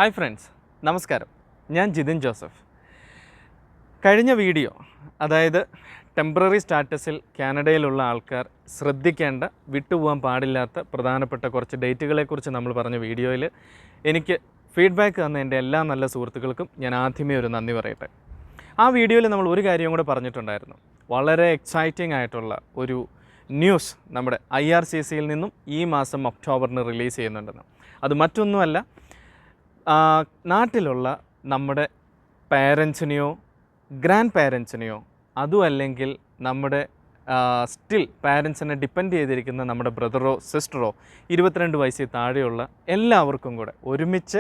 Hi friends, നമസ്കാരം. ഞാൻ Jithin Joseph. കഴിഞ്ഞ വീഡിയോ, അതായത് ടെമ്പററി സ്റ്റാറ്റസിൽ കാനഡയിലുള്ള ആൾക്കാർ ശ്രദ്ധിക്കേണ്ട, വിട്ടുപോകാൻ പാടില്ലാത്ത പ്രധാനപ്പെട്ട കുറച്ച് ഡേറ്റുകളെക്കുറിച്ച് നമ്മൾ പറഞ്ഞ വീഡിയോയിൽ എനിക്ക് ഫീഡ്ബാക്ക് തന്ന എൻ്റെ എല്ലാ നല്ല സുഹൃത്തുക്കൾക്കും ഞാൻ ആദ്യമേ ഒരു നന്ദി പറയട്ടെ. ആ വീഡിയോയിൽ നമ്മൾ ഒരു കാര്യം കൂടെ പറഞ്ഞിട്ടുണ്ടായിരുന്നു. വളരെ എക്സൈറ്റിംഗ് ആയിട്ടുള്ള ഒരു ന്യൂസ് നമ്മുടെ IRCCയിൽ നിന്നും ഈ മാസം ഒക്ടോബറിന് റിലീസ് ചെയ്യുന്നുണ്ടെന്ന്. അത് മറ്റൊന്നുമല്ല, നാട്ടിലുള്ള നമ്മുടെ പാരൻസിനെയോ ഗ്രാൻഡ് പാരൻസിനെയോ അതും അല്ലെങ്കിൽ നമ്മുടെ സ്റ്റിൽ പാരൻസിനെ ഡിപ്പെൻഡ് ചെയ്തിരിക്കുന്ന നമ്മുടെ ബ്രദറോ സിസ്റ്ററോ 22 വയസ്സിൽ താഴെയുള്ള എല്ലാവർക്കും കൂടെ ഒരുമിച്ച്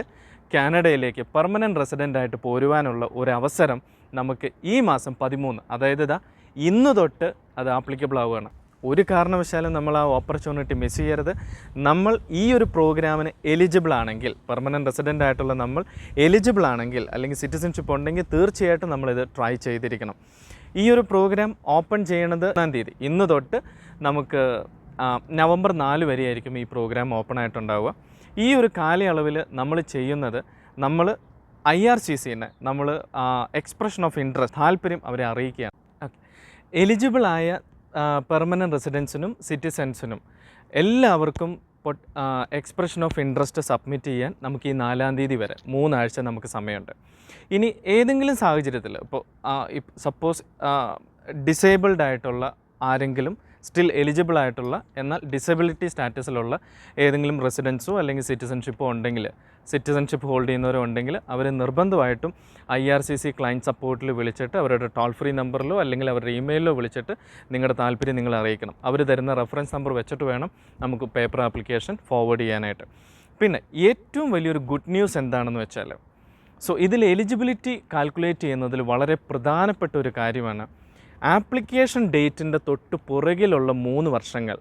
കാനഡയിലേക്ക് പെർമനൻറ്റ് റെസിഡൻ്റായിട്ട് പോരുവാനുള്ള ഒരവസരം നമുക്ക് ഈ മാസം 13, അതായത് ഇന്ന് തൊട്ട് അത് ആപ്ലിക്കബിൾ ആവുകയാണ്. ഒരു കാരണവശാലും നമ്മൾ ആ ഓപ്പർച്യൂണിറ്റി മിസ് ചെയ്യരുത്. നമ്മൾ ഈ ഒരു പ്രോഗ്രാമിന് എലിജിബിൾ ആണെങ്കിൽ, പെർമനൻറ്റ് റെസിഡൻ്റ് ആയിട്ടുള്ള നമ്മൾ എലിജിബിൾ ആണെങ്കിൽ, അല്ലെങ്കിൽ സിറ്റിസൺഷിപ്പ് ഉണ്ടെങ്കിൽ തീർച്ചയായിട്ടും നമ്മളിത് ട്രൈ ചെയ്തിരിക്കണം. ഈ ഒരു പ്രോഗ്രാം ഓപ്പൺ ചെയ്യണത് 1-ാം തീയതി, ഇന്ന് തൊട്ട് നമുക്ക് നവംബർ 4 വരെയായിരിക്കും ഈ പ്രോഗ്രാം ഓപ്പൺ ആയിട്ടുണ്ടാവുക. ഈ ഒരു കാലയളവിൽ നമ്മൾ ചെയ്യുന്നത്, നമ്മൾ IRCCനെ നമ്മൾ എക്സ്പ്രഷൻ ഓഫ് ഇൻട്രസ്റ്റ്, താല്പര്യം അവരെ അറിയിക്കുകയാണ്. എലിജിബിളായ പെർമനൻറ്റ് റെസിഡൻസിനും സിറ്റിസൺസിനും എല്ലാവർക്കും എക്സ്പ്രഷൻ ഓഫ് ഇൻട്രസ്റ്റ് സബ്മിറ്റ് ചെയ്യാൻ നമുക്ക് ഈ 4-ാം തീയതി വരെ 3 ആഴ്ച നമുക്ക് സമയമുണ്ട്. ഇനി ഏതെങ്കിലും സാഹചര്യത്തിൽ, ഇപ്പോൾ സപ്പോസ് ഡിസേബിൾഡ് ആയിട്ടുള്ള ആരെങ്കിലും സ്റ്റിൽ എലിജിബിൾ ആയിട്ടുള്ള എന്നാൽ ഡിസബിലിറ്റി സ്റ്റാറ്റസിലുള്ള ഏതെങ്കിലും റെസിഡൻസോ അല്ലെങ്കിൽ സിറ്റിസൺഷിപ്പോ ഉണ്ടെങ്കിൽ, സിറ്റിസൺഷിപ്പ് ഹോൾഡ് ചെയ്യുന്നവരോ ഉണ്ടെങ്കിൽ അവർ നിർബന്ധമായിട്ടും IRCC ക്ലയൻറ്റ് സപ്പോർട്ടിൽ വിളിച്ചിട്ട് അവരുടെ ടോൾ ഫ്രീ നമ്പറിലോ അല്ലെങ്കിൽ അവരുടെ ഇമെയിലിലോ വിളിച്ചിട്ട് നിങ്ങളുടെ താല്പര്യം നിങ്ങൾ അറിയിക്കണം. അവർ തരുന്ന റെഫറൻസ് നമ്പർ വെച്ചിട്ട് വേണം നമുക്ക് പേപ്പർ ആപ്ലിക്കേഷൻ ഫോർവേഡ് ചെയ്യാനായിട്ട്. പിന്നെ ഏറ്റവും വലിയൊരു ഗുഡ് ന്യൂസ് എന്താണെന്ന് വെച്ചാൽ, ഇതിൽ എലിജിബിലിറ്റി കാൽക്കുലേറ്റ് ചെയ്യുന്നതിൽ വളരെ പ്രധാനപ്പെട്ട ഒരു കാര്യമാണ് ആപ്ലിക്കേഷൻ ഡേറ്റിൻ്റെ തൊട്ട് പുറകിലുള്ള 3 വർഷങ്ങൾ.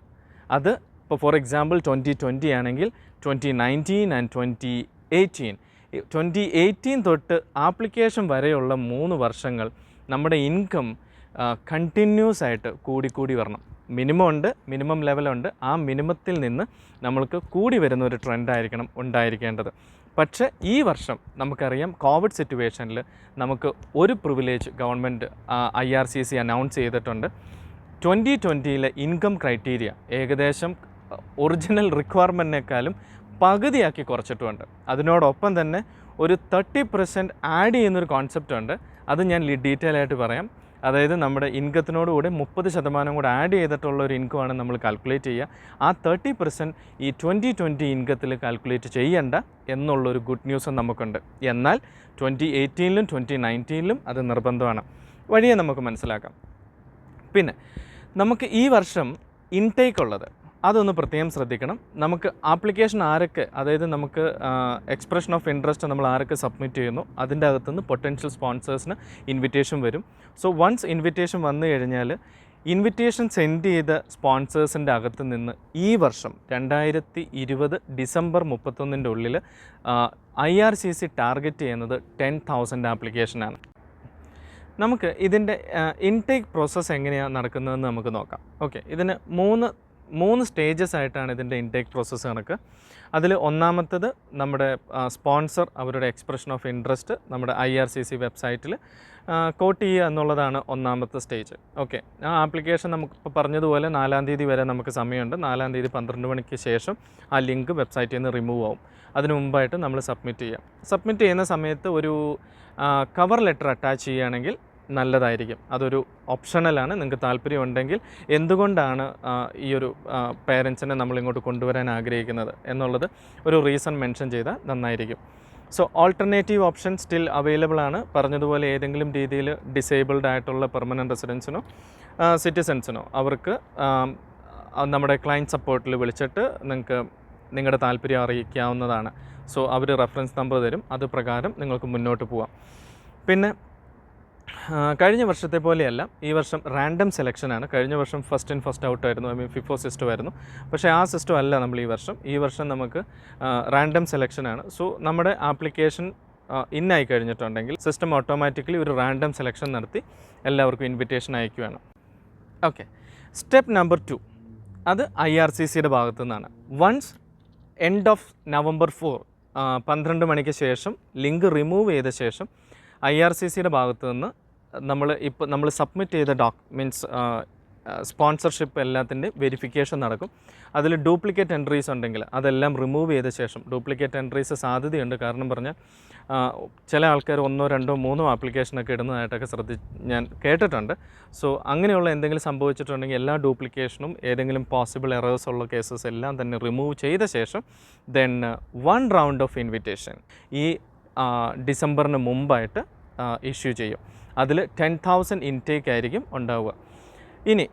അത് ഇപ്പോൾ ഫോർ എക്സാമ്പിൾ 2020 ആണെങ്കിൽ 2019 ആൻഡ് 2018. 2018 തൊട്ട് ആപ്ലിക്കേഷൻ വരെയുള്ള 3 വർഷങ്ങൾ നമ്മുടെ ഇൻകം കണ്ടിന്യൂസ് ആയിട്ട് കൂടി വരണം. മിനിമം ഉണ്ട്, മിനിമം ലെവലുണ്ട്. ആ മിനിമത്തിൽ നിന്ന് നമ്മൾക്ക് കൂടി വരുന്ന ഒരു ട്രെൻഡായിരിക്കണം ഉണ്ടായിരിക്കേണ്ടത്. പക്ഷേ ഈ വർഷം നമുക്കറിയാം, കോവിഡ് സിറ്റുവേഷനിൽ നമുക്ക് ഒരു പ്രിവിലേജ് ഗവൺമെൻറ് IRCC അനൗൺസ് ചെയ്തിട്ടുണ്ട്. 2020 ഇൻകം ക്രൈറ്റീരിയ ഏകദേശം ഒറിജിനൽ റിക്വയർമെൻറ്റിനേക്കാളും പകുതിയാക്കി കുറച്ചിട്ടുമുണ്ട്. അതിനോടൊപ്പം തന്നെ ഒരു 30% ആഡ് ചെയ്യുന്നൊരു കോൺസെപ്റ്റ് ഉണ്ട്. അത് ഞാൻ ഡീറ്റെയിൽ ആയിട്ട് പറയാം. അതായത് നമ്മുടെ ഇൻകത്തിനോടുകൂടി 30% കൂടെ ആഡ് ചെയ്തിട്ടുള്ള ഒരു ഇൻകമാണ് നമ്മൾ കാൽക്കുലേറ്റ് ചെയ്യുക. ആ 30% ഈ 2020 ഇൻകത്തിൽ കാൽക്കുലേറ്റ് ചെയ്യണ്ട എന്നുള്ളൊരു ഗുഡ് ന്യൂസും നമുക്കുണ്ട്. എന്നാൽ 2018-ലും 2019-ലും അത് നിർബന്ധമാണ്. വഴിയെ നമുക്ക് മനസ്സിലാക്കാം. പിന്നെ നമുക്ക് ഈ വർഷം ഇൻടേക്ക് ഉള്ളത്, അതൊന്ന് പ്രത്യേകം ശ്രദ്ധിക്കണം. നമുക്ക് ആപ്ലിക്കേഷൻ ആരൊക്കെ, അതായത് നമുക്ക് എക്സ്പ്രഷൻ ഓഫ് ഇൻട്രസ്റ്റ് നമ്മൾ ആരൊക്കെ സബ്മിറ്റ് ചെയ്യുന്നു അതിൻ്റെ അകത്തുനിന്ന് പൊട്ടൻഷ്യൽ സ്പോൺസേഴ്സിന് ഇൻവിറ്റേഷൻ വരും. വൺസ് ഇൻവിറ്റേഷൻ വന്നു കഴിഞ്ഞാൽ ഇൻവിറ്റേഷൻ സെൻഡ് ചെയ്ത സ്പോൺസേഴ്സിൻ്റെ അകത്ത് നിന്ന് ഈ വർഷം 2020 ഡിസംബർ 31 ഉള്ളിൽ IRCC ടാർഗറ്റ് ചെയ്യുന്നത് 10,000 ആപ്ലിക്കേഷനാണ്. നമുക്ക് ഇതിൻ്റെ ഇൻടേക്ക് പ്രോസസ്സ് എങ്ങനെയാണ് നടക്കുന്നതെന്ന് നമുക്ക് നോക്കാം. ഓക്കെ, ഇതിന് മൂന്ന് സ്റ്റേജസ് ആയിട്ടാണ് ഇതിൻ്റെ ഇൻടേക്ക് പ്രോസസ്സ് കണക്ക്. അതിൽ ഒന്നാമത്തത് നമ്മുടെ സ്പോൺസർ അവരുടെ എക്സ്പ്രഷൻ ഓഫ് ഇൻട്രസ്റ്റ് നമ്മുടെ IRCC വെബ്സൈറ്റിൽ കോട്ട് ചെയ്യുക എന്നുള്ളതാണ് ഒന്നാമത്തെ സ്റ്റേജ്. ഓക്കെ, ആ ആപ്ലിക്കേഷൻ നമുക്കിപ്പോൾ പറഞ്ഞതുപോലെ 4-ാം തീയതി വരെ നമുക്ക് സമയമുണ്ട്. 4-ാം തീയതി 12 മണിക്ക് ശേഷം ആ ലിങ്ക് വെബ്സൈറ്റിൽ നിന്ന് റിമൂവ് ആവും. അതിനു മുമ്പായിട്ട് നമ്മൾ സബ്മിറ്റ് ചെയ്യാം. സബ്മിറ്റ് ചെയ്യുന്ന സമയത്ത് ഒരു കവർ ലെറ്റർ അറ്റാച്ച് ചെയ്യുകയാണെങ്കിൽ നല്ലതായിരിക്കും. അതൊരു ഓപ്ഷണലാണ്. നിങ്ങൾക്ക് താല്പര്യമുണ്ടെങ്കിൽ എന്തുകൊണ്ടാണ് ഈ ഒരു പേരൻസിനെ നമ്മളിങ്ങോട്ട് കൊണ്ടുവരാൻ ആഗ്രഹിക്കുന്നത് എന്നുള്ളത് ഒരു റീസൺ മെൻഷൻ ചെയ്താൽ നന്നായിരിക്കും. ഓൾട്ടർനേറ്റീവ് ഓപ്ഷൻ സ്റ്റിൽ അവൈലബിൾ ആണ്. പറഞ്ഞതുപോലെ ഏതെങ്കിലും രീതിയിൽ ഡിസേബിൾഡ് ആയിട്ടുള്ള പെർമനൻറ്റ് റെസിഡൻസിനോ സിറ്റിസൺസിനോ അവർക്ക് നമ്മുടെ ക്ലയൻറ്റ് സപ്പോർട്ടിൽ വിളിച്ചിട്ട് നിങ്ങൾക്ക് നിങ്ങളുടെ താല്പര്യം അറിയിക്കാവുന്നതാണ്. അവർ റെഫറൻസ് നമ്പർ തരും. അത് പ്രകാരം നിങ്ങൾക്ക് മുന്നോട്ട് പോവാം. പിന്നെ കഴിഞ്ഞ വർഷത്തെ പോലെയല്ല, ഈ വർഷം റാൻഡം സെലക്ഷനാണ്. കഴിഞ്ഞ വർഷം ഫസ്റ്റ് ഇൻ ഫസ്റ്റ് ഔട്ട് ആയിരുന്നു, FIFO സിസ്റ്റം ആയിരുന്നു. പക്ഷേ ആ സിസ്റ്റം അല്ല നമ്മൾ ഈ വർഷം നമുക്ക് റാൻഡം സെലക്ഷനാണ്. നമ്മുടെ ആപ്ലിക്കേഷൻ ഇന്നായി കഴിഞ്ഞിട്ടുണ്ടെങ്കിൽ സിസ്റ്റം ഓട്ടോമാറ്റിക്കലി ഒരു റാൻഡം സെലക്ഷൻ നടത്തി എല്ലാവർക്കും ഇൻവിറ്റേഷൻ അയക്കുകയാണ്. ഓക്കെ, സ്റ്റെപ്പ് നമ്പർ 2 അത് IRCCയുടെ ഭാഗത്തു നിന്നാണ്. വൺസ് എൻഡ് ഓഫ് November 4 12 മണിക്ക് ശേഷം ലിങ്ക് റിമൂവ് ചെയ്ത ശേഷം IRCCയുടെ ഭാഗത്തു നിന്ന് നമ്മൾ സബ്മിറ്റ് ചെയ്ത മീൻസ് സ്പോൺസർഷിപ്പ് എല്ലാത്തിൻ്റെ വെരിഫിക്കേഷൻ നടക്കും. അതിൽ ഡ്യൂപ്ലിക്കേറ്റ് എൻട്രീസ് ഉണ്ടെങ്കിൽ അതെല്ലാം റിമൂവ് ചെയ്ത ശേഷം, ഡ്യൂപ്ലിക്കേറ്റ് എൻട്രീസ് സാധ്യതയുണ്ട്, കാരണം പറഞ്ഞാൽ ചില ആൾക്കാർ 1, 2, 3 ആപ്ലിക്കേഷനൊക്കെ ഇടുന്നതായിട്ടൊക്കെ ഞാൻ കേട്ടിട്ടുണ്ട്. സോ അങ്ങനെയുള്ള എന്തെങ്കിലും സംഭവിച്ചിട്ടുണ്ടെങ്കിൽ എല്ലാ ഡ്യൂപ്ലിക്കേഷനും ഏതെങ്കിലും പോസിബിൾ എറേഴ്സ് ഉള്ള കേസസ് എല്ലാം തന്നെ റിമൂവ് ചെയ്ത ശേഷം ദെൻ 1 റൗണ്ട് ഓഫ് ഇൻവിറ്റേഷൻ ഈ ഡിസംബറിന് മുമ്പായിട്ട് ഇഷ്യൂ ചെയ്യും. അതിൽ 10,000 ഇൻടേക്ക് ആയിരിക്കും ഉണ്ടാവുക. ഇനി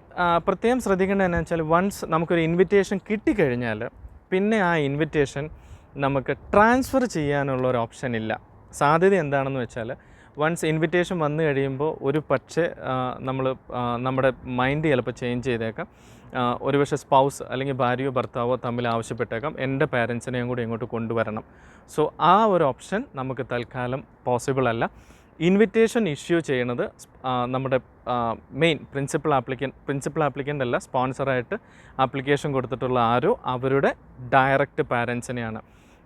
പ്രത്യേകം ശ്രദ്ധിക്കേണ്ടത് എന്താണെന്ന് വെച്ചാൽ, വൺസ് നമുക്കൊരു ഇൻവിറ്റേഷൻ കിട്ടിക്കഴിഞ്ഞാൽ പിന്നെ ആ ഇൻവിറ്റേഷൻ നമുക്ക് ട്രാൻസ്ഫർ ചെയ്യാനുള്ള ഒരു ഓപ്ഷൻ ഇല്ല. സാധ്യത എന്താണെന്ന് വെച്ചാൽ, വൺസ് ഇൻവിറ്റേഷൻ വന്നു കഴിയുമ്പോൾ ഒരു പക്ഷേ നമ്മുടെ മൈൻഡ് ചിലപ്പോൾ ചേഞ്ച് ചെയ്തേക്കാം. ഒരുപക്ഷെ സ്പൗസ് അല്ലെങ്കിൽ ഭാര്യയോ ഭർത്താവോ തമ്മിൽ ആവശ്യപ്പെട്ടേക്കാം, എൻ്റെ പാരൻസിനെയും കൂടി ഇങ്ങോട്ട് കൊണ്ടുവരണം. സോ ആ ഒരു ഓപ്ഷൻ നമുക്ക് തൽക്കാലം പോസിബിൾ അല്ല. ഇൻവിറ്റേഷൻ ഇഷ്യൂ ചെയ്യുന്നത് നമ്മുടെ മെയിൻ പ്രിൻസിപ്പൽ ആപ്ലിക്കൻ്റ് അല്ല, സ്പോൺസറായിട്ട് ആപ്ലിക്കേഷൻ കൊടുത്തിട്ടുള്ള അവരുടെ ഡയറക്റ്റ് പാരൻസിനെയാണ്.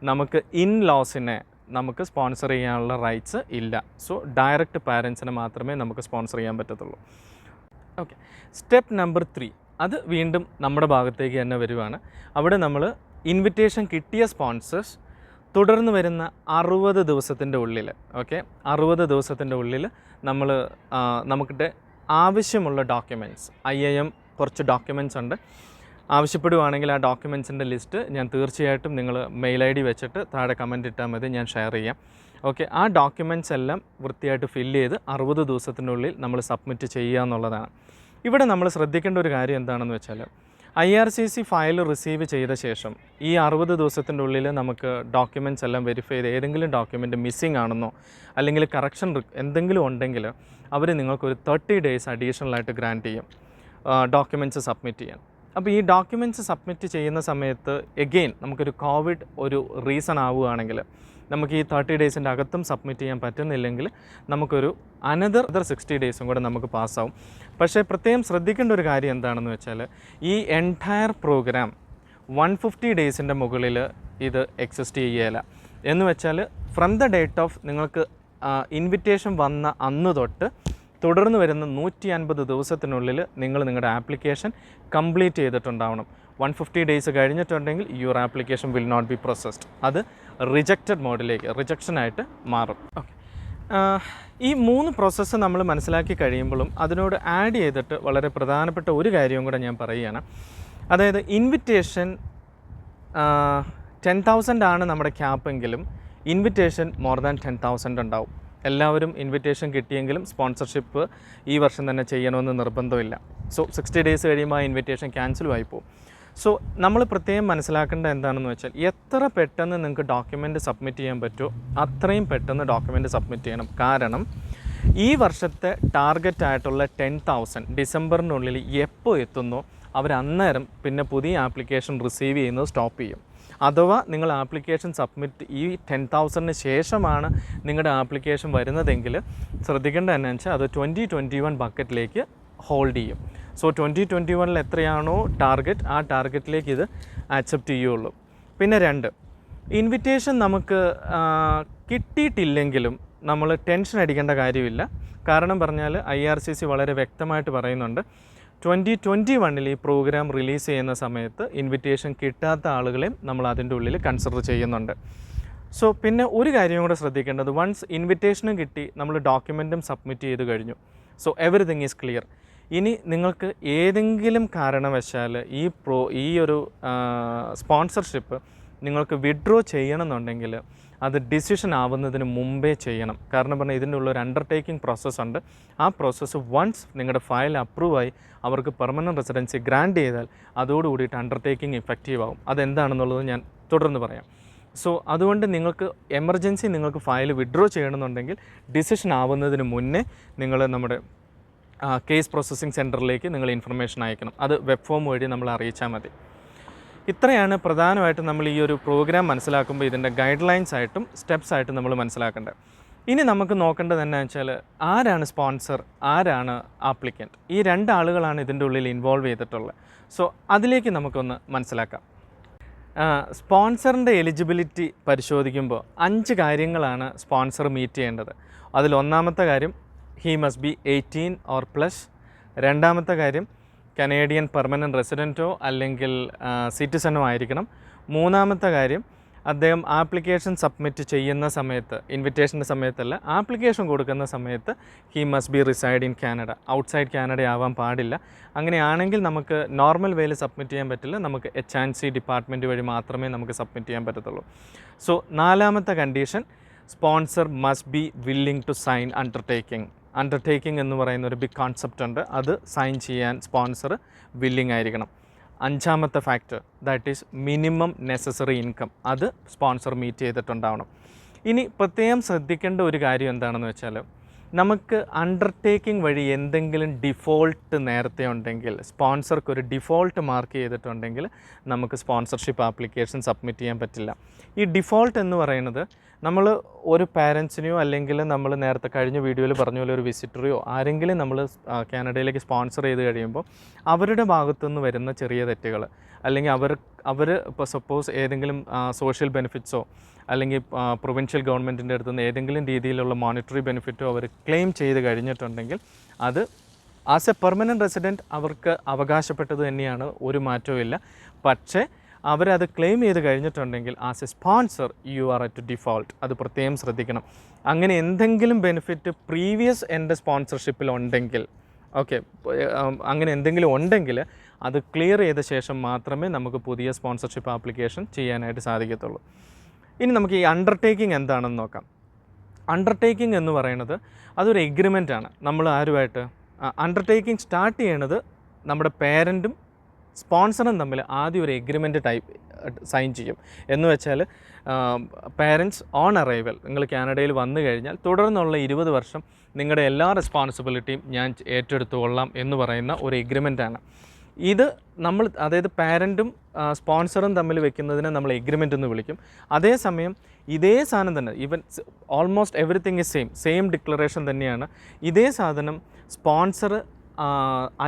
നമുക്ക് ഇൻ-ലോസിനെ നമുക്ക് സ്പോൺസർ ചെയ്യാനുള്ള റൈറ്റ്സ് ഇല്ല. സോ ഡയറക്റ്റ് പാരൻസിനെ മാത്രമേ നമുക്ക് സ്പോൺസർ ചെയ്യാൻ പറ്റത്തുള്ളൂ. ഓക്കെ, സ്റ്റെപ്പ് നമ്പർ 3 അത് വീണ്ടും നമ്മുടെ ഭാഗത്തേക്ക് തന്നെ വരുവാണ്. അവിടെ നമ്മൾ ഇൻവിറ്റേഷൻ കിട്ടിയ സ്പോൺസേഴ്സ് തുടർന്ന് വരുന്ന 60 ദിവസത്തിൻ്റെ ഉള്ളിൽ, 60 ദിവസത്തിൻ്റെ ഉള്ളിൽ നമുക്കിട്ട് ആവശ്യമുള്ള ഡോക്യുമെൻറ്റ്സ്, IIM കുറച്ച് ഡോക്യുമെൻറ്റ്സ് ഉണ്ട്, ആവശ്യപ്പെടുവാണെങ്കിൽ ആ ഡോക്യുമെൻറ്റ്സിൻ്റെ ലിസ്റ്റ് ഞാൻ തീർച്ചയായിട്ടും നിങ്ങൾ മെയിൽ ID വെച്ചിട്ട് താഴെ കമൻറ്റ് ഇട്ടാൽ മതി, ഞാൻ ഷെയർ ചെയ്യാം. ആ ഡോക്യുമെൻറ്റ്സ് എല്ലാം വൃത്തിയായിട്ട് ഫില്ല് ചെയ്ത് 60 ദിവസത്തിനുള്ളിൽ നമ്മൾ സബ്മിറ്റ് ചെയ്യുക എന്നുള്ളതാണ്. ഇവിടെ നമ്മൾ ശ്രദ്ധിക്കേണ്ട ഒരു കാര്യം എന്താണെന്ന് വെച്ചാൽ, IRCC ഫയൽ റിസീവ് ചെയ്ത ശേഷം ഈ 60 ദിവസത്തിൻ്റെ ഉള്ളിൽ നമുക്ക് ഡോക്യുമെൻറ്റ്സ് എല്ലാം വെരിഫൈ ചെയ്ത് ഏതെങ്കിലും ഡോക്യുമെൻറ്റ് മിസ്സിംഗ് ആണെന്നോ അല്ലെങ്കിൽ കറക്ഷൻ എന്തെങ്കിലും ഉണ്ടെങ്കിൽ അവർ നിങ്ങൾക്കൊരു 30 days അഡീഷണലായിട്ട് ഗ്രാൻറ്റ് ചെയ്യും ഡോക്യുമെൻറ്റ്സ് സബ്മിറ്റ് ചെയ്യാൻ. അപ്പോൾ ഈ ഡോക്യുമെൻറ്റ്സ് സബ്മിറ്റ് ചെയ്യുന്ന സമയത്ത് എഗെയിൻ നമുക്കൊരു കോവിഡ് ഒരു റീസൺ ആവുകയാണെങ്കിൽ നമുക്ക് ഈ 30 days അകത്തും സബ്മിറ്റ് ചെയ്യാൻ പറ്റുന്നില്ലെങ്കിൽ നമുക്കൊരു അനദർ 60 days കൂടെ നമുക്ക് പാസ്സാവും. പക്ഷേ പ്രത്യേകം ശ്രദ്ധിക്കേണ്ട ഒരു കാര്യം എന്താണെന്ന് വെച്ചാൽ, ഈ എൻറ്റയർ പ്രോഗ്രാം 150 days മുകളിൽ ഇത് എക്സിസ്റ്റ് ചെയ്യുകയില്ല. എന്ന് വെച്ചാൽ ഫ്രം ദ ഡേറ്റ് ഓഫ് നിങ്ങൾക്ക് ഇൻവിറ്റേഷൻ വന്ന അന്ന് തൊട്ട് തുടർന്ന് വരുന്ന 150 ദിവസത്തിനുള്ളിൽ നിങ്ങളുടെ ആപ്ലിക്കേഷൻ കംപ്ലീറ്റ് ചെയ്തിട്ടുണ്ടാവണം. 150 days കഴിഞ്ഞിട്ടുണ്ടെങ്കിൽ your application will not be processed, അത് റിജക്റ്റഡ് മോഡിലേക്ക് റിജക്ഷനായിട്ട് മാറും. ഈ 3 പ്രോസസ്സ് നമ്മൾ മനസ്സിലാക്കി കഴിയുമ്പോഴും അതിനോട് ആഡ് ചെയ്തിട്ട് വളരെ പ്രധാനപ്പെട്ട ഒരു കാര്യവും കൂടെ ഞാൻ പറയുകയാണ്. അതായത് ഇൻവിറ്റേഷൻ 10,000 ആണ് നമ്മുടെ ക്യാപ്പെങ്കിലും ഇൻവിറ്റേഷൻ മോർ ദാൻ 10,000 ഉണ്ടാവും. എല്ലാവരും ഇൻവിറ്റേഷൻ കിട്ടിയെങ്കിലും സ്പോൺസർഷിപ്പ് ഈ വർഷം തന്നെ ചെയ്യണമെന്ന് നിർബന്ധമില്ല. സോ 60 days കഴിയുമ്പോൾ ആ ഇൻവിറ്റേഷൻ ക്യാൻസലും ആയിപ്പോവും. സോ നമ്മൾ പ്രത്യേകം മനസ്സിലാക്കേണ്ടത് എന്താണെന്ന് വെച്ചാൽ, എത്ര പെട്ടെന്ന് നിങ്ങൾക്ക് ഡോക്യുമെൻ്റ് സബ്മിറ്റ് ചെയ്യാൻ പറ്റുമോ അത്രയും പെട്ടെന്ന് ഡോക്യുമെൻ്റ് സബ്മിറ്റ് ചെയ്യണം. കാരണം ഈ വർഷത്തെ ടാർഗറ്റ് ആയിട്ടുള്ള 10,000 ഡിസംബറിനുള്ളിൽ എപ്പോൾ എത്തുന്നോ അവരന്നേരം പിന്നെ പുതിയ ആപ്ലിക്കേഷൻ റിസീവ് ചെയ്യുന്നത് സ്റ്റോപ്പ് ചെയ്യും. അഥവാ നിങ്ങൾ ആപ്ലിക്കേഷൻ സബ്മിറ്റ് ഈ 10,000 ശേഷമാണ് നിങ്ങളുടെ ആപ്ലിക്കേഷൻ വരുന്നതെങ്കിൽ ശ്രദ്ധിക്കേണ്ടത് എന്നാന്ന് വെച്ചാൽ അത് 2021 ബക്കറ്റിലേക്ക് ഹോൾഡ് ചെയ്യും. സോ 2021 എത്രയാണോ ടാർഗറ്റ് ആ ടാർഗറ്റിലേക്ക് ഇത് ആക്സെപ്റ്റ് ചെയ്യുള്ളൂ. പിന്നെ 2, ഇൻവിറ്റേഷൻ നമുക്ക് കിട്ടിയിട്ടില്ലെങ്കിലും നമ്മൾ ടെൻഷൻ അടിക്കേണ്ട കാര്യമില്ല. കാരണം പറഞ്ഞാൽ IRCC വളരെ വ്യക്തമായിട്ട് പറയുന്നുണ്ട്, 2021 ഈ പ്രോഗ്രാം റിലീസ് ചെയ്യുന്ന സമയത്ത് ഇൻവിറ്റേഷൻ കിട്ടാത്ത ആളുകളെയും നമ്മൾ അതിൻ്റെ ഉള്ളിൽ കൺസിഡർ ചെയ്യുന്നുണ്ട്. സോ പിന്നെ ഒരു കാര്യം കൂടെ ശ്രദ്ധിക്കേണ്ടത്, വൺസ് ഇൻവിറ്റേഷനും കിട്ടി നമ്മൾ ഡോക്യുമെൻറ്റും സബ്മിറ്റ് ചെയ്ത് കഴിഞ്ഞു. So everything is clear. ഇനി നിങ്ങൾക്ക് ഏതെങ്കിലും കാരണവശാൽ ഈ ഒരു സ്പോൺസർഷിപ്പ് നിങ്ങൾക്ക് വിഡ്രോ ചെയ്യണമെന്നുണ്ടെങ്കിൽ അത് ഡിസിഷൻ ആവുന്നതിന് മുമ്പേ ചെയ്യണം. കാരണം പറഞ്ഞാൽ ഇതിൻ്റെ ഉള്ളൊരു അണ്ടർടേക്കിംഗ് പ്രോസസ്സുണ്ട്. ആ പ്രോസസ്സ് വൺസ് നിങ്ങളുടെ ഫയൽ അപ്രൂവായി അവർക്ക് പെർമനൻറ്റ് റെസിഡൻസി ഗ്രാൻഡ് ചെയ്താൽ അതോടുകൂടിയിട്ട് അണ്ടർടേക്കിംഗ് ഇഫക്റ്റീവ് ആവും. അതെന്താണെന്നുള്ളത് ഞാൻ തുടർന്ന് പറയാം. സോ അതുകൊണ്ട് നിങ്ങൾക്ക് എമർജൻസി നിങ്ങൾക്ക് ഫയൽ വിഡ്രോ ചെയ്യണമെന്നുണ്ടെങ്കിൽ ഡിസിഷൻ ആവുന്നതിന് മുന്നേ നിങ്ങൾ നമ്മുടെ കേസ് പ്രോസസ്സിംഗ് സെൻറ്ററിലേക്ക് നിങ്ങൾ ഇൻഫർമേഷൻ അയക്കണം. അത് വെബ് ഫോം വഴി നമ്മൾ അറിയിച്ചാൽ മതി. ഇത്രയാണ് പ്രധാനമായിട്ടും നമ്മൾ ഈ ഒരു പ്രോഗ്രാം മനസ്സിലാക്കുമ്പോൾ ഇതിൻ്റെ ഗൈഡ് ലൈൻസ് ആയിട്ടും സ്റ്റെപ്സ് ആയിട്ടും നമ്മൾ മനസ്സിലാക്കേണ്ടത്. ഇനി നമുക്ക് നോക്കേണ്ടത് എന്താണെന്ന് വെച്ചാൽ, ആരാണ് സ്പോൺസർ, ആരാണ് ആപ്ലിക്കൻറ്റ്? ഈ 2 ആളുകളാണ് ഇതിൻ്റെ ഉള്ളിൽ ഇൻവോൾവ് ചെയ്തിട്ടുള്ളത്. സോ അതിലേക്ക് നമുക്കൊന്ന് മനസ്സിലാക്കാം. സ്പോൺസറിൻ്റെ എലിജിബിലിറ്റി പരിശോധിക്കുമ്പോൾ 5 കാര്യങ്ങളാണ് സ്പോൺസർ മീറ്റ് ചെയ്യേണ്ടത്. അതിൽ ഒന്നാമത്തെ കാര്യം he must be 18 or plus. രണ്ടാമത്തെ കാര്യം കനേഡിയൻ പെർമനൻറ്റ് റെസിഡൻറ്റോ അല്ലെങ്കിൽ സിറ്റിസണോ ആയിരിക്കണം. മൂന്നാമത്തെ കാര്യം അദ്ദേഹം ആപ്ലിക്കേഷൻ സബ്മിറ്റ് ചെയ്യുന്ന സമയത്ത്, ഇൻവിറ്റേഷൻ്റെ സമയത്തല്ല, ആപ്ലിക്കേഷൻ കൊടുക്കുന്ന സമയത്ത് he must be reside in Canada. Outside Canada ആവാൻ പാടില്ല. അങ്ങനെയാണെങ്കിൽ നമുക്ക് നോർമൽ വേയിൽ സബ്മിറ്റ് ചെയ്യാൻ പറ്റില്ല. നമുക്ക് H&C ഡിപ്പാർട്ട്മെൻറ്റ് വഴി മാത്രമേ നമുക്ക് സബ്മിറ്റ് ചെയ്യാൻ പറ്റത്തുള്ളൂ. സോ നാലാമത്തെ condition, sponsor must be willing to sign undertaking. Undertaking എന്ന് പറയുന്ന ഒരു ബിഗ് കോൺസെപ്റ്റ് ഉണ്ട്. അത് സൈൻ ചെയ്യാൻ സ്പോൺസർ വില്ലിംഗ് ആയിരിക്കണം. അഞ്ചാമത്തെ factor that is minimum necessary income. അത് സ്പോൺസർ മീറ്റ് ചെയ്തിട്ടുണ്ടാവണം. ഇനി പ്രത്യേകം ശ്രദ്ധിക്കേണ്ട ഒരു കാര്യം എന്താണെന്ന് വെച്ചാൽ, നമുക്ക് അണ്ടർടേക്കിംഗ് വഴി എന്തെങ്കിലും ഡിഫോൾട്ട് നേരത്തെ ഉണ്ടെങ്കിൽ, സ്പോൺസർക്ക് ഒരു ഡിഫോൾട്ട് മാർക്ക് ചെയ്തിട്ടുണ്ടെങ്കിൽ നമുക്ക് സ്പോൺസർഷിപ്പ് ആപ്ലിക്കേഷൻ സബ്മിറ്റ് ചെയ്യാൻ പറ്റില്ല. ഈ ഡിഫോൾട്ട് എന്ന് പറയുന്നത്, നമ്മൾ ഒരു പാരൻസിനെയോ അല്ലെങ്കിൽ നമ്മൾ നേരത്തെ കഴിഞ്ഞ വീഡിയോയിൽ പറഞ്ഞ പോലെ ഒരു വിസിറ്ററെയോ ആരെങ്കിലും നമ്മൾ കാനഡയിലേക്ക് സ്പോൺസർ ചെയ്ത് കഴിയുമ്പോൾ അവരുടെ ഭാഗത്തുനിന്ന് വരുന്ന ചെറിയ തെറ്റുകൾ, അല്ലെങ്കിൽ അവർ ഇപ്പോൾ സപ്പോസ് ഏതെങ്കിലും സോഷ്യൽ ബെനിഫിറ്റ്സോ അല്ലെങ്കിൽ പ്രൊവിൻഷ്യൽ ഗവൺമെൻറ്റിൻ്റെ അടുത്തുനിന്ന് ഏതെങ്കിലും രീതിയിലുള്ള മോണിറ്ററി ബെനിഫിറ്റോ അവർ ക്ലെയിം ചെയ്ത് കഴിഞ്ഞിട്ടുണ്ടെങ്കിൽ അത് ആസ് എ പെർമനൻറ്റ് റെസിഡൻറ്റ് അവർക്ക് അവകാശപ്പെട്ടത് തന്നെയാണ്, ഒരു മാറ്റവും ഇല്ല. പക്ഷേ അവരത് ക്ലെയിം ചെയ്ത് കഴിഞ്ഞിട്ടുണ്ടെങ്കിൽ as A sponsor you are at default. അത് പ്രത്യേകം ശ്രദ്ധിക്കണം. അങ്ങനെ എന്തെങ്കിലും ബെനിഫിറ്റ് പ്രീവിയസ് എൻ്റെ സ്പോൺസർഷിപ്പിൽ ഉണ്ടെങ്കിൽ, ഓക്കെ, അങ്ങനെ എന്തെങ്കിലും ഉണ്ടെങ്കിൽ അത് ക്ലിയർ ചെയ്ത ശേഷം മാത്രമേ നമുക്ക് പുതിയ സ്പോൺസർഷിപ്പ് ആപ്ലിക്കേഷൻ ചെയ്യാനായിട്ട് സാധിക്കത്തുള്ളൂ. ഇനി നമുക്ക് ഈ അണ്ടർടേക്കിംഗ് എന്താണെന്ന് നോക്കാം. അണ്ടർടേക്കിംഗ് എന്ന് പറയുന്നത് അതൊരു എഗ്രിമെൻ്റ് ആണ്. നമ്മൾ ആരുമായിട്ട് അണ്ടർടേക്കിംഗ് സ്റ്റാർട്ട് ചെയ്യണത് നമ്മുടെ പേരൻറ്റും സ്പോൺസറും തമ്മിൽ ആദ്യം ഒരു എഗ്രിമെൻ്റ് സൈൻ ചെയ്യും. എന്ന് വെച്ചാൽ പേരൻറ്റ്സ് ഓൺ അറൈവൽ, നിങ്ങൾ കാനഡയിൽ വന്നു കഴിഞ്ഞാൽ തുടർന്നുള്ള 20 വർഷം നിങ്ങളുടെ എല്ലാ റെസ്പോൺസിബിലിറ്റിയും ഞാൻ ഏറ്റെടുത്തുകൊള്ളാം എന്ന് പറയുന്ന ഒരു എഗ്രിമെൻ്റാണ് ഇത്. നമ്മൾ അതായത് പാരൻറ്റും സ്പോൺസറും തമ്മിൽ വെക്കുന്നതിനെ നമ്മൾ എഗ്രിമെൻ്റ് എന്ന് വിളിക്കും. അതേസമയം ഇതേ സാധനം തന്നെ, even almost everything is same declaration തന്നെയാണ്. ഇതേ സാധനം സ്പോൺസർ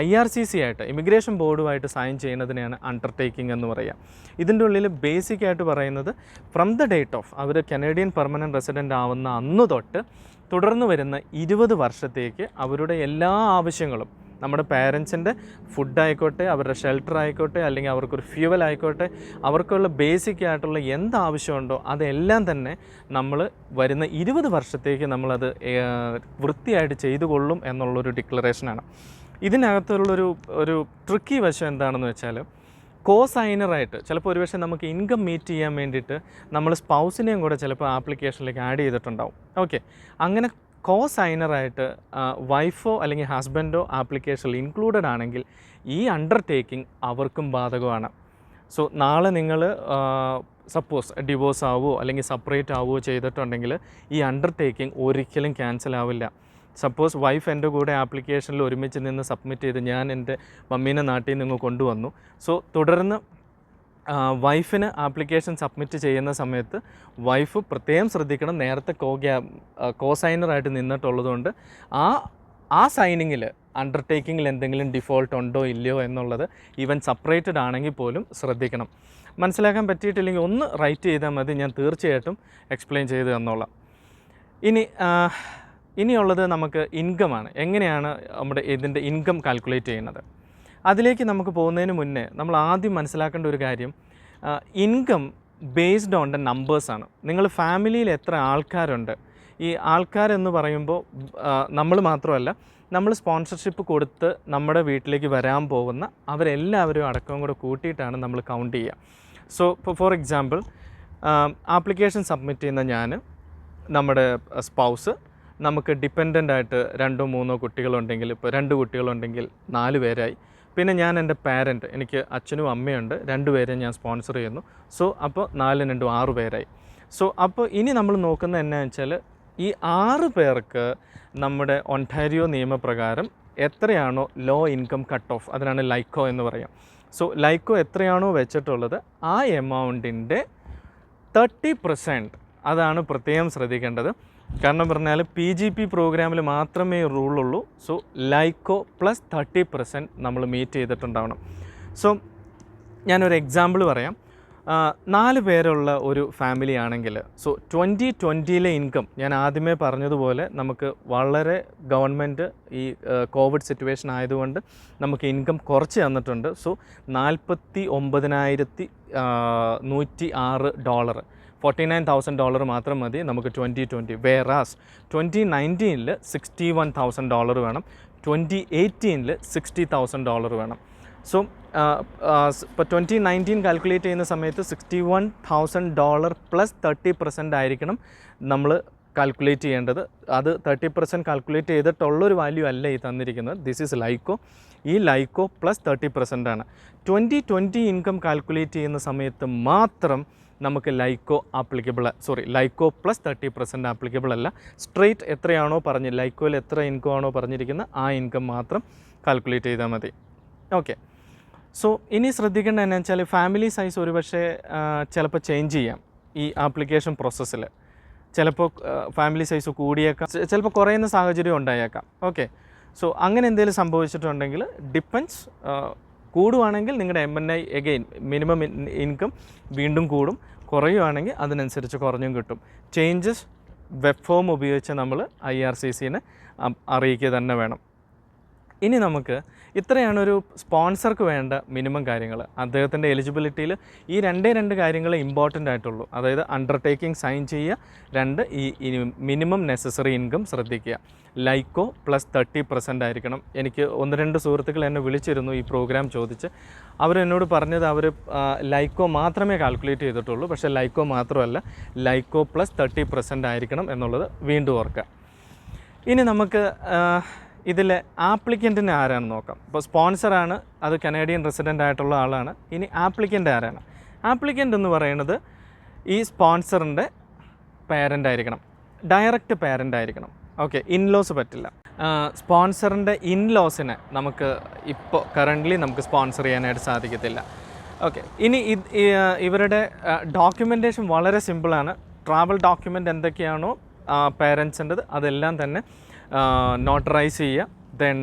IRCC ആയിട്ട്, ഇമിഗ്രേഷൻ ബോർഡുമായിട്ട് സൈൻ ചെയ്യുന്നതിനെയാണ് അണ്ടർടേക്കിംഗ് എന്ന് പറയുക. ഇതിൻ്റെ ഉള്ളിൽ ബേസിക്കായിട്ട് പറയുന്നത് ഫ്രം ദ ഡേറ്റ് ഓഫ് അവർ കനേഡിയൻ പെർമനൻറ്റ് റെസിഡൻ്റ് ആവുന്ന അന്ന് തൊട്ട് തുടർന്ന് വരുന്ന 20 വർഷത്തേക്ക് അവരുടെ എല്ലാ ആവശ്യങ്ങളും, നമ്മുടെ പാരൻസിൻ്റെ ഫുഡ് ആയിക്കോട്ടെ, അവരുടെ ഷെൽട്ടർ ആയിക്കോട്ടെ, അല്ലെങ്കിൽ അവർക്കൊരു ഫ്യൂവൽ ആയിക്കോട്ടെ, അവർക്കുള്ള ബേസിക് ആയിട്ടുള്ള എന്ത് ആവശ്യമുണ്ടോ അതെല്ലാം തന്നെ നമ്മൾ വരുന്ന 20 വർഷത്തേക്ക് നമ്മളത് വൃത്തിയായിട്ട് ചെയ്തു കൊള്ളും എന്നുള്ളൊരു ഡിക്ലറേഷനാണ്. ഇതിനകത്തുള്ളൊരു ട്രിക്കി വശം എന്താണെന്ന് വെച്ചാൽ, കോസൈനറായിട്ട് ചിലപ്പോൾ ഒരുപക്ഷെ നമുക്ക് ഇൻകം മീറ്റ് ചെയ്യാൻ വേണ്ടിയിട്ട് നമ്മൾ സ്പൗസിനെയും കൂടെ ചിലപ്പോൾ ആപ്ലിക്കേഷനിലേക്ക് ആഡ് ചെയ്തിട്ടുണ്ടാവും. ഓക്കെ, അങ്ങനെ കോസൈനറായിട്ട് വൈഫോ അല്ലെങ്കിൽ ഹസ്ബൻഡോ ആപ്ലിക്കേഷനിൽ ഇൻക്ലൂഡഡ് ആണെങ്കിൽ ഈ അണ്ടർടേക്കിംഗ് അവർക്കും ബാധകമാണ്. സോ നാളെ നിങ്ങൾ സപ്പോസ് ഡിവോഴ്സ് ആവുമോ അല്ലെങ്കിൽ സെപ്പറേറ്റ് ആവുമോ ചെയ്തിട്ടുണ്ടെങ്കിൽ ഈ അണ്ടർടേക്കിംഗ് ഒരിക്കലും ക്യാൻസൽ ആവില്ല. സപ്പോസ് വൈഫ് എൻ്റെ കൂടെ ആപ്ലിക്കേഷനിൽ ഒരുമിച്ച് നിന്ന് സബ്മിറ്റ് ചെയ്ത് ഞാൻ എൻ്റെ മമ്മീനെ നാട്ടിൽ നിന്ന് കൊണ്ടുവന്നു. സോ തുടർന്ന് വൈഫിന് ആപ്ലിക്കേഷൻ സബ്മിറ്റ് ചെയ്യുന്ന സമയത്ത് വൈഫ് പ്രത്യേകം ശ്രദ്ധിക്കണം, നേരത്തെ കോസൈനറായിട്ട് നിന്നിട്ടുള്ളതുകൊണ്ട് ആ സൈനിങ്ങിൽ അണ്ടർടേക്കിങ്ങിൽ എന്തെങ്കിലും ഡിഫോൾട്ട് ഉണ്ടോ ഇല്ലയോ എന്നുള്ളത് ഈവൻ സെപ്പറേറ്റഡ് ആണെങ്കിൽ പോലും ശ്രദ്ധിക്കണം. മനസ്സിലാക്കാൻ പറ്റിയിട്ടില്ലെങ്കിൽ ഒന്ന് റൈറ്റ് ചെയ്താൽ മതി, ഞാൻ തീർച്ചയായിട്ടും എക്സ്പ്ലെയിൻ ചെയ്ത് തന്നോളാം. ഇനിയുള്ളത് നമുക്ക് ഇൻകമാണ്. എങ്ങനെയാണ് നമ്മുടെ ഇതിൻ്റെ ഇൻകം കാൽക്കുലേറ്റ് ചെയ്യുന്നത്? അതിലേക്ക് നമുക്ക് പോകുന്നതിന് മുന്നേ നമ്മൾ ആദ്യം മനസ്സിലാക്കേണ്ട ഒരു കാര്യം, ഇൻകം ബേസ്ഡ് ഓൺ ദ നമ്പേഴ്സാണ്. നിങ്ങൾ ഫാമിലിയിൽ എത്ര ആൾക്കാരുണ്ട്, ഈ ആൾക്കാരെന്ന് പറയുമ്പോൾ നമ്മൾ മാത്രമല്ല, നമ്മൾ സ്പോൺസർഷിപ്പ് കൊടുത്ത് നമ്മുടെ വീട്ടിലേക്ക് വരാൻ പോകുന്ന അവരെല്ലാവരും അടക്കം കൂടെ കൂട്ടിയിട്ടാണ് നമ്മൾ കൗണ്ട് ചെയ്യുക. സോ ഇപ്പോൾ ഫോർ എക്സാമ്പിൾ ആപ്ലിക്കേഷൻ സബ്മിറ്റ് ചെയ്യുന്ന ഞാൻ, നമ്മുടെ സ്പൗസ്, നമുക്ക് ഡിപ്പെൻഡൻ്റ് ആയിട്ട് 2-3 കുട്ടികളുണ്ടെങ്കിൽ, ഇപ്പോൾ 2 കുട്ടികളുണ്ടെങ്കിൽ 4 പേരായി. പിന്നെ ഞാൻ എൻ്റെ പാരൻറ്റ്, എനിക്ക് അച്ഛനും അമ്മയുണ്ട്, 2 പേരെ ഞാൻ സ്പോൺസർ ചെയ്യുന്നു. സോ അപ്പോൾ 4 × 2 6 പേരായി. സോ അപ്പോൾ ഇനി നമ്മൾ നോക്കുന്നത് എന്നാന്ന് വെച്ചാൽ, ഈ 6 പേർക്ക് നമ്മുടെ ഒണ്ടാരിയോ നിയമപ്രകാരം എത്രയാണോ ലോ ഇൻകം കട്ട് ഓഫ്, അതിനാണ് ലൈക്കോ എന്ന് പറയാം. സോ ലൈക്കോ എത്രയാണോ വെച്ചിട്ടുള്ളത് ആ എമൗണ്ടിൻ്റെ 30% അതാണ് പ്രത്യേകം ശ്രദ്ധിക്കേണ്ടത്. കാരണം പറഞ്ഞാൽ PGP പ്രോഗ്രാമിൽ മാത്രമേ റൂളുള്ളൂ. സോ ലൈക്കോ പ്ലസ് 30% നമ്മൾ മീറ്റ് ചെയ്തിട്ടുണ്ടാവണം. സോ ഞാനൊരു എക്സാമ്പിൾ പറയാം. 4 പേരുള്ള ഒരു ഫാമിലി ആണെങ്കിൽ സോ 2020 ഇൻകം ഞാൻ ആദ്യമേ പറഞ്ഞതുപോലെ നമുക്ക് വളരെ ഗവൺമെൻറ് ഈ കോവിഡ് സിറ്റുവേഷൻ ആയതുകൊണ്ട് നമുക്ക് ഇൻകം കുറച്ച് തന്നിട്ടുണ്ട്. സോ $49,106 $49,000 മാത്രം മതി നമുക്ക് 2020. വേറാസ് 2019 $61,000 വേണം, 2018 $60,000 വേണം. സോ ഇപ്പോൾ 2019 കാൽക്കുലേറ്റ് ചെയ്യുന്ന സമയത്ത് $61,000 പ്ലസ് 30% ആയിരിക്കണം നമ്മൾ കാൽക്കുലേറ്റ് ചെയ്യേണ്ടത്. അത് 30% കാൽക്കുലേറ്റ് ചെയ്തിട്ടുള്ളൊരു വാല്യൂ അല്ല ഈ തന്നിരിക്കുന്നത്. This is Lyco. ഈ ലൈക്കോ പ്ലസ് 30% ആണ്. 2020 ഇൻകം കാൽക്കുലേറ്റ് ചെയ്യുന്ന സമയത്ത് മാത്രം നമുക്ക് ലൈക്കോ ലൈക്കോ പ്ലസ് 30% ആപ്ലിക്കബിൾ അല്ല. സ്ട്രെയിറ്റ് എത്രയാണോ ലൈക്കോയിൽ എത്ര ഇൻകം ആണോ പറഞ്ഞിരിക്കുന്നത് ആ ഇൻകം മാത്രം കാൽക്കുലേറ്റ് ചെയ്താൽ മതി. ഓക്കെ. സോ ഇനി ശ്രദ്ധിക്കേണ്ടത് എന്താണെന്ന് വെച്ചാൽ ഫാമിലി സൈസ് ഒരുപക്ഷെ ചിലപ്പോൾ ചേഞ്ച് ചെയ്യാം ഈ ആപ്ലിക്കേഷൻ പ്രോസസ്സിൽ. ചിലപ്പോൾ ഫാമിലി സൈസ് കൂടിയേക്കാം, ചിലപ്പോൾ കുറയുന്ന സാഹചര്യം ഉണ്ടായേക്കാം. ഓക്കെ. സോ അങ്ങനെ എന്തെങ്കിലും സംഭവിച്ചിട്ടുണ്ടെങ്കിൽ ഡിപ്പെൻസ്. കൂടുവാണെങ്കിൽ നിങ്ങളുടെ MNI എഗെയിൻ മിനിമം ഇൻകം വീണ്ടും കൂടും, കുറയുവാണെങ്കിൽ അതിനനുസരിച്ച് കുറഞ്ഞും കിട്ടും. ചേഞ്ചസ് വെബ് ഫോം ഉപയോഗിച്ച് നമ്മൾ IRCCനെ അറിയിക്കുക തന്നെ വേണം. ഇനി നമുക്ക് ഇത്രയാണ് ഒരു സ്പോൺസർക്ക് വേണ്ട മിനിമം കാര്യങ്ങൾ. അദ്ദേഹത്തിൻ്റെ എലിജിബിലിറ്റിയിൽ ഈ രണ്ട് കാര്യങ്ങൾ ഇമ്പോർട്ടൻ്റ് ആയിട്ടുള്ളൂ. അതായത് അണ്ടർടേക്കിംഗ് സൈൻ ചെയ്യുക, 2 ഈ മിനിമം നെസസറി ഇൻകം ശ്രദ്ധിക്കുക. ലൈക്കോ പ്ലസ് 30% ആയിരിക്കണം. എനിക്ക് 1-2 സുഹൃത്തുക്കൾ എന്നെ വിളിച്ചിരുന്നു ഈ പ്രോഗ്രാം ചോദിച്ച്. അവരെന്നോട് പറഞ്ഞത് അവർ ലൈക്കോ മാത്രമേ കാൽക്കുലേറ്റ് ചെയ്തിട്ടുള്ളൂ. പക്ഷേ ലൈക്കോ മാത്രമല്ല, ലൈക്കോ പ്ലസ് 30% ആയിരിക്കണം എന്നുള്ളത് വീണ്ടും ഓർക്കുക. ഇനി നമുക്ക് ഇതിലെ ആപ്ലിക്കൻറ്റിന് ആരാണെന്ന് നോക്കാം. ഇപ്പോൾ സ്പോൺസറാണ്, അത് കനേഡിയൻ റെസിഡൻ്റ് ആയിട്ടുള്ള ആളാണ്. ഇനി ആപ്ലിക്കൻ്റ് ആരാണ്? ആപ്ലിക്കൻ്റ് എന്ന് പറയുന്നത് ഈ സ്പോൺസറിൻ്റെ പേരൻ്റ് ആയിരിക്കണം, ഡയറക്റ്റ് പേരൻ്റ് ആയിരിക്കണം. ഓക്കെ. ഇൻലോസ് പറ്റില്ല. സ്പോൺസറിൻ്റെ ഇൻലോസിനെ നമുക്ക് ഇപ്പോൾ കറൻ്റ്ലി നമുക്ക് സ്പോൺസർ ചെയ്യാനായിട്ട് സാധിക്കത്തില്ല. ഓക്കെ. ഇനി ഇവരുടെ ഡോക്യുമെൻറ്റേഷൻ വളരെ സിമ്പിളാണ്. ട്രാവൽ ഡോക്യുമെൻ്റ് എന്തൊക്കെയാണോ പേരൻസിൻ്റെത് അതെല്ലാം തന്നെ നോട്ടറൈസ് ചെയ്യുക. ദെൻ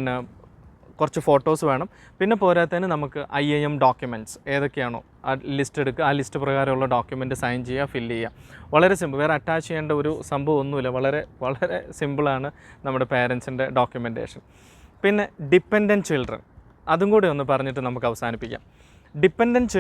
കുറച്ച് ഫോട്ടോസ് വേണം. പിന്നെ പോരാത്തതിന് നമുക്ക് IIM ഡോക്യുമെൻറ്റ്സ് ഏതൊക്കെയാണോ ആ ലിസ്റ്റ് എടുക്കുക. ആ ലിസ്റ്റ് പ്രകാരമുള്ള ഡോക്യുമെൻറ്റ് സൈൻ ചെയ്യുക, ഫില്ല് ചെയ്യുക. വളരെ സിമ്പിൾ. വേറെ അറ്റാച്ച് ചെയ്യേണ്ട ഒരു സംഭവം ഒന്നുമില്ല. വളരെ വളരെ സിമ്പിളാണ് നമ്മുടെ പേരൻസിൻ്റെ ഡോക്യുമെൻറ്റേഷൻ. പിന്നെ ഡിപ്പെൻഡൻറ്റ് ചിൽഡ്രൻ, അതും കൂടി ഒന്ന് പറഞ്ഞിട്ട് നമുക്ക് അവസാനിപ്പിക്കാം. ഡിപ്പെൻഡൻറ്റ്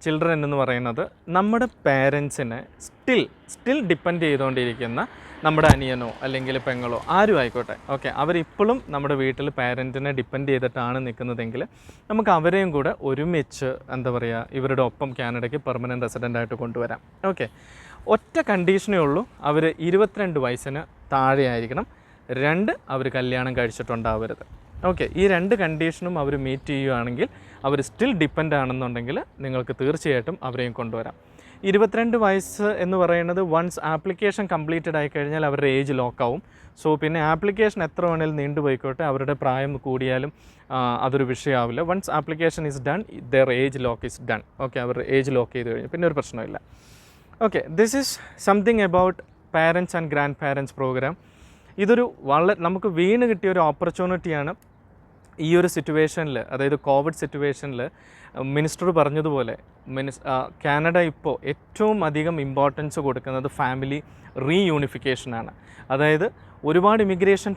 ചിൽഡ്രൻ എന്ന് പറയുന്നത് നമ്മുടെ പേരൻസിനെ സ്റ്റിൽ ഡിപ്പെൻഡ് ചെയ്തുകൊണ്ടിരിക്കുന്ന നമ്മുടെ അനിയനോ അല്ലെങ്കിൽ പെങ്ങളോ ആരും ആയിക്കോട്ടെ. ഓക്കെ. അവരിപ്പോഴും നമ്മുടെ വീട്ടിൽ പേരൻറ്റിനെ ഡിപ്പെൻഡ് ചെയ്തിട്ടാണ് നിൽക്കുന്നതെങ്കിൽ നമുക്ക് അവരെയും കൂടെ ഒരുമിച്ച് ഇവരുടെ ഒപ്പം കാനഡയ്ക്ക് പെർമനൻറ്റ് റെസിഡൻ്റായിട്ട് കൊണ്ടുവരാം. ഓക്കെ. ഒറ്റ കണ്ടീഷനേ ഉള്ളൂ, അവർ 22 വയസ്സിന് താഴെ ആയിരിക്കണം. 2 അവർ കല്യാണം കഴിച്ചിട്ടുണ്ടാവരുത്. ഓക്കെ. ഈ 2 കണ്ടീഷനും അവർ മീറ്റ് ചെയ്യുകയാണെങ്കിൽ അവർ സ്റ്റിൽ ഡിപ്പെൻഡ് ആണെന്നുണ്ടെങ്കിൽ നിങ്ങൾക്ക് തീർച്ചയായിട്ടും അവരെയും കൊണ്ടുവരാം. 22 വയസ്സ് എന്ന് പറയുന്നത് വൺസ് ആപ്ലിക്കേഷൻ കംപ്ലീറ്റഡ് ആയിക്കഴിഞ്ഞാൽ അവരുടെ ഏജ് ലോക്കാവും. സോ പിന്നെ ആപ്ലിക്കേഷൻ എത്ര വേണേലും നീണ്ടുപോയിക്കോട്ടെ, അവരുടെ പ്രായം കൂടിയാലും അതൊരു വിഷയമാവില്ല. Once application is done, their age lock is done. Okay. അവരുടെ ഏജ് ലോക്ക് ചെയ്ത് കഴിഞ്ഞു പിന്നെ ഒരു പ്രശ്നമില്ല. Okay. This is something about parents and grandparents programme. ഇതൊരു നമുക്ക് വീണ് കിട്ടിയ ഒരു ഓപ്പർച്യൂണിറ്റിയാണ്. ഈ ഒരു സിറ്റുവേഷനിൽ, അതായത് കോവിഡ് സിറ്റുവേഷനിൽ മിനിസ്റ്റർ പറഞ്ഞതുപോലെ കാനഡ ഇപ്പോൾ ഏറ്റവും അധികം ഇമ്പോർട്ടൻസ് കൊടുക്കുന്നത് ഫാമിലി റീയൂണിഫിക്കേഷനാണ്. അതായത് ഒരുപാട് ഇമിഗ്രേഷൻ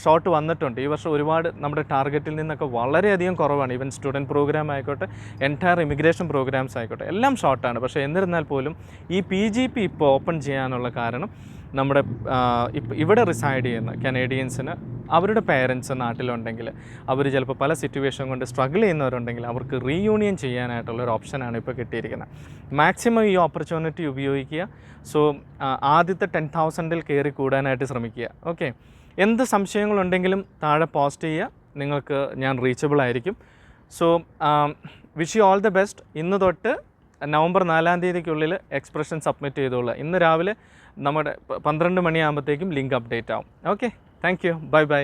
ഷോർട്ട് വന്നിട്ടുണ്ട് ഈ വർഷം. ഒരുപാട് നമ്മുടെ ടാർഗറ്റിൽ നിന്നൊക്കെ വളരെയധികം കുറവാണ്. ഈവൻ സ്റ്റുഡൻറ്റ് പ്രോഗ്രാം ആയിക്കോട്ടെ, എൻറ്റയർ ഇമിഗ്രേഷൻ പ്രോഗ്രാംസ് ആയിക്കോട്ടെ, എല്ലാം ഷോർട്ടാണ്. പക്ഷേ എന്നിരുന്നാൽ പോലും ഈ PGP ഇപ്പോൾ ഓപ്പൺ ചെയ്യാനുള്ള കാരണം നമ്മുടെ ഇവിടെ റിസൈഡ് ചെയ്യുന്ന കനേഡിയൻസിന് അവരുടെ പേരൻസ് നാട്ടിലുണ്ടെങ്കിൽ അവർ ചിലപ്പോൾ പല സിറ്റുവേഷൻ കൊണ്ട് സ്ട്രഗിൾ ചെയ്യുന്നവരുണ്ടെങ്കിൽ അവർക്ക് റീയൂണിയൻ ചെയ്യാനായിട്ടുള്ളൊരു ഓപ്ഷനാണ് ഇപ്പോൾ കിട്ടിയിരിക്കുന്നത്. മാക്സിമം ഈ ഓപ്പർച്യൂണിറ്റി ഉപയോഗിക്കുക. സോ ആദ്യത്തെ 10,000-ൽ കയറി കൂടാനായിട്ട് ശ്രമിക്കുക. ഓക്കെ. എന്ത് സംശയങ്ങളുണ്ടെങ്കിലും താഴെ പോസ്റ്റ് ചെയ്യുക, നിങ്ങൾക്ക് ഞാൻ റീച്ചബിൾ ആയിരിക്കും. So wish you all the best. ഇന്ന് തൊട്ട് നവംബർ 4-ാം തീയതിക്കുള്ളിൽ എക്സ്പ്രഷൻ സബ്മിറ്റ് ചെയ്തോളുക. ഇന്ന് രാവിലെ നമ്മുടെ 12 മണിയാകുമ്പോഴത്തേക്കും ലിങ്ക് അപ്ഡേറ്റ് ആവും. Okay. Thank you. Bye bye.